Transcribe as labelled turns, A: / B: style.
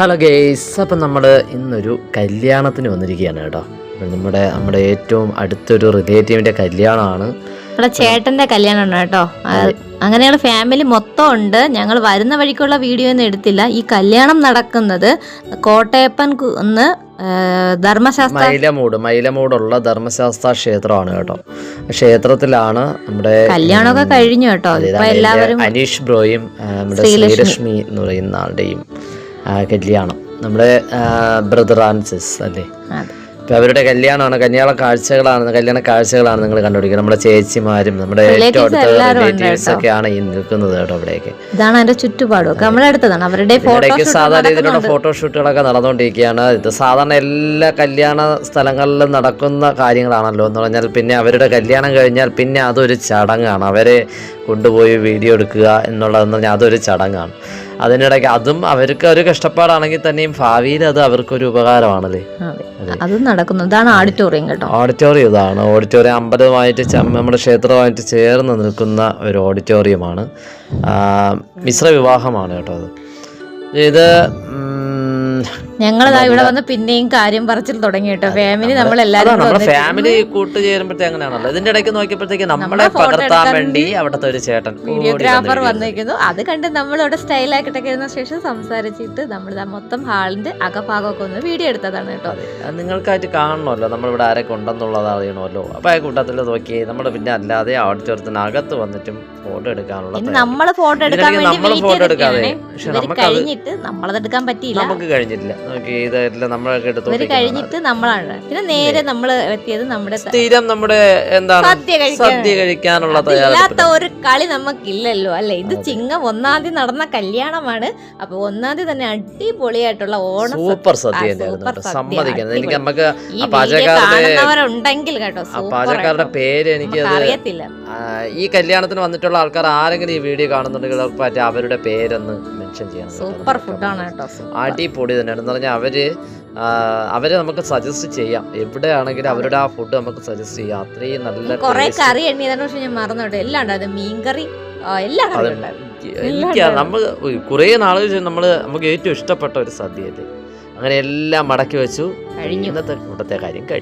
A: Hello guys, അപ്പം നമ്മൾ ഇന്നൊരു കല്യാണത്തിന് വന്നിരിക്കുകയാണ് കേട്ടോ. നമ്മുടെ ഏറ്റവും അടുത്തൊരു റിലേറ്റീവിൻ്റെ കല്യാണമാണ്.
B: നമ്മുടെ ചേട്ടൻ്റെ കല്യാണമാണ് കേട്ടോ. അങ്ങനെയുള്ള ഫാമിലി മൊത്തം ഉണ്ട്. ഞങ്ങൾ വരുന്ന വഴിക്കുള്ള വീഡിയോ ഒന്നും എടുത്തില്ല. ഈ കല്യാണം നടക്കുന്നത് കോട്ടയപ്പൻ കുന്ന് ധർമ്മശാസ്ത്ര
A: മൈലമൂടുള്ള ധർമ്മശാസ്ത്ര ക്ഷേത്രമാണ് കേട്ടോ. ക്ഷേത്രത്തിലാണ് നമ്മുടെ
B: കല്യാണമൊക്കെ കഴിഞ്ഞു കേട്ടോ. ഇപ്പൊ എല്ലാവരും
A: അനീഷ് ബ്രോയും നമ്മുടെ ശ്രീലക്ഷ്മി എന്ന് പറയുന്ന ആളുടെയും കല്യാണം, നമ്മുടെ ബ്രദർ ആൻഡ് സിസ് അല്ലേ. ഇപ്പം അവരുടെ കല്യാണ കാഴ്ചകളാണ് നിങ്ങൾ കണ്ടുപിടിക്കുന്നത്. നമ്മുടെ ചേച്ചിമാരും നമ്മുടെ ഏറ്റവും അടുത്ത റിലേറ്റീവ്സ് ഒക്കെയാണ് ഈ നിൽക്കുന്നത് കേട്ടോ. അവിടെയൊക്കെ
B: ഇതാണ് അതിന്റെ ചുറ്റുപാടും നമ്മുടെ അടുത്തതാണ്. അവരുടെ
A: സാധാരണ രീതിയിലുള്ള ഫോട്ടോഷൂട്ടുകളൊക്കെ നടന്നുകൊണ്ടിരിക്കുകയാണ്. ഇത് സാധാരണ എല്ലാ കല്യാണ സ്ഥലങ്ങളിലും നടക്കുന്ന കാര്യങ്ങളാണല്ലോ എന്ന് പറഞ്ഞാൽ, പിന്നെ അവരുടെ കല്യാണം കഴിഞ്ഞാൽ പിന്നെ അതൊരു ചടങ്ങാണ്. അവരെ കൊണ്ടുപോയി വീഡിയോ എടുക്കുക എന്നുള്ളതെന്ന് പറഞ്ഞാൽ അതൊരു ചടങ്ങാണ്. അതിനിടയ്ക്ക് അതും അവർക്ക് ഒരു കഷ്ടപ്പാടാണെങ്കിൽ തന്നെയും ഭാവിയിൽ അത് അവർക്കൊരു ഉപകാരമാണല്ലേ.
B: അത് നടക്കുന്നു. ഇതാണ് ഓഡിറ്റോറിയം കേട്ടോ.
A: ഓഡിറ്റോറിയം അമ്പലവുമായിട്ട് നമ്മുടെ ക്ഷേത്രവുമായിട്ട് ചേർന്ന് നിൽക്കുന്ന ഒരു ഓഡിറ്റോറിയമാണ്. മിശ്ര വിവാഹമാണ് കേട്ടോ. ഇത്
B: ഞങ്ങളിതാ ഇവിടെ വന്ന് പിന്നെയും കാര്യം പറച്ചിൽ തുടങ്ങി കേട്ടോ. ഫാമിലി നമ്മളെല്ലാരും
A: ഫാമിലി കൂട്ടുചേരുമ്പോഴത്തേ അങ്ങനെയാണല്ലോ. ഇതിന്റെ ഇടയ്ക്ക് നോക്കിയപ്പോഴത്തേക്ക് നമ്മളെ പകർത്താൻ വേണ്ടി അവിടുത്തെ ഒരു ചേട്ടൻ
B: വീഡിയോഗ്രാഫർ വന്നിരിക്കുന്നു. അത് കണ്ട് നമ്മളിവിടെ സ്റ്റൈലാക്കിട്ടൊക്കെ ഇരുന്ന ശേഷം സംസാരിച്ചിട്ട് നമ്മൾ മൊത്തം ഹാളിന്റെ അകഭാഗമൊക്കെ ഒന്ന് വീഡിയോ എടുത്തതാണ് കേട്ടോ.
A: നിങ്ങൾക്കായിട്ട് കാണണമല്ലോ നമ്മളിവിടെ ആരൊക്കെ ഉണ്ടെന്നുള്ളത് അറിയണമല്ലോ. അപ്പൊ ആ കൂട്ടത്തിൽ നോക്കി നമ്മൾ പിന്നെ അല്ലാതെ ഓഡിറ്റോറിയത്തിനകത്ത് വന്നിട്ടും ഫോട്ടോ എടുക്കാനുള്ള
B: നമ്മള് ഫോട്ടോ എടുക്കാൻ
A: എടുക്കാതെ
B: കഴിഞ്ഞിട്ട് നമ്മളത് എടുക്കാൻ പറ്റിയില്ല.
A: നമുക്ക് കഴിഞ്ഞിട്ടില്ല.
B: കഴിഞ്ഞിട്ട് നമ്മളാണ് പിന്നെ നേരെ നമ്മള് എത്തിയത് നമ്മുടെ
A: സ്ഥിരം നമ്മുടെ എന്താണ് സദ്യ കഴിക്കാനുള്ള
B: ഇല്ലാത്ത ഒരു കളി നമുക്കില്ലല്ലോ അല്ലെ. ഇത് ചിങ്ങം 1-ാം തീയതി നടന്ന കല്യാണമാണ്. അപ്പൊ 1-ാം തീയതി തന്നെ അടിപൊളിയായിട്ടുള്ള ഓണം
A: സൂപ്പർ സദ്യ സമ്മതിക്കുന്നത്. എനിക്ക് നമുക്ക്
B: കാണുന്നവരുണ്ടെങ്കിൽ കേട്ടോ,
A: പാചകക്കാരുടെ പേര് എനിക്ക്
B: അറിയത്തില്ല.
A: ഈ കല്യാണത്തിന് വന്നിട്ടുള്ള ആൾക്കാർ ആരെങ്കിലും ഈ വീഡിയോ കാണുന്നുണ്ടെങ്കിൽ അവരുടെ പേരൊന്ന് മെൻഷൻ ചെയ്യണം.
B: സൂപ്പർ ഫുഡാണ് കേട്ടോ.
A: അടിപൊളി തന്നെയാണ് എന്ന് പറഞ്ഞാൽ അവരെ നമുക്ക് സജസ്റ്റ് ചെയ്യാം. എവിടെയാണെങ്കിലും അവരുടെ ആ ഫുഡ് നമുക്ക് സജസ്റ്റ് ചെയ്യാം. അത്രയും നല്ല
B: കുറെ കറി എണ്ണിയതാണ്. പക്ഷെ ഞാൻ മറന്നോട്ടെ, എല്ലാം ഉണ്ടായിരുന്നു. മീൻകറി എല്ലാം
A: നമ്മൾ കുറേ നാളുകൾ നമുക്ക് ഏറ്റവും ഇഷ്ടപ്പെട്ട ഒരു സദ്യയല്ലേ. അങ്ങനെ എല്ലാം മടക്കി വെച്ചു. ഇന്നത്തെ കൂട്ടത്തെ കാര്യം കഴിഞ്ഞു.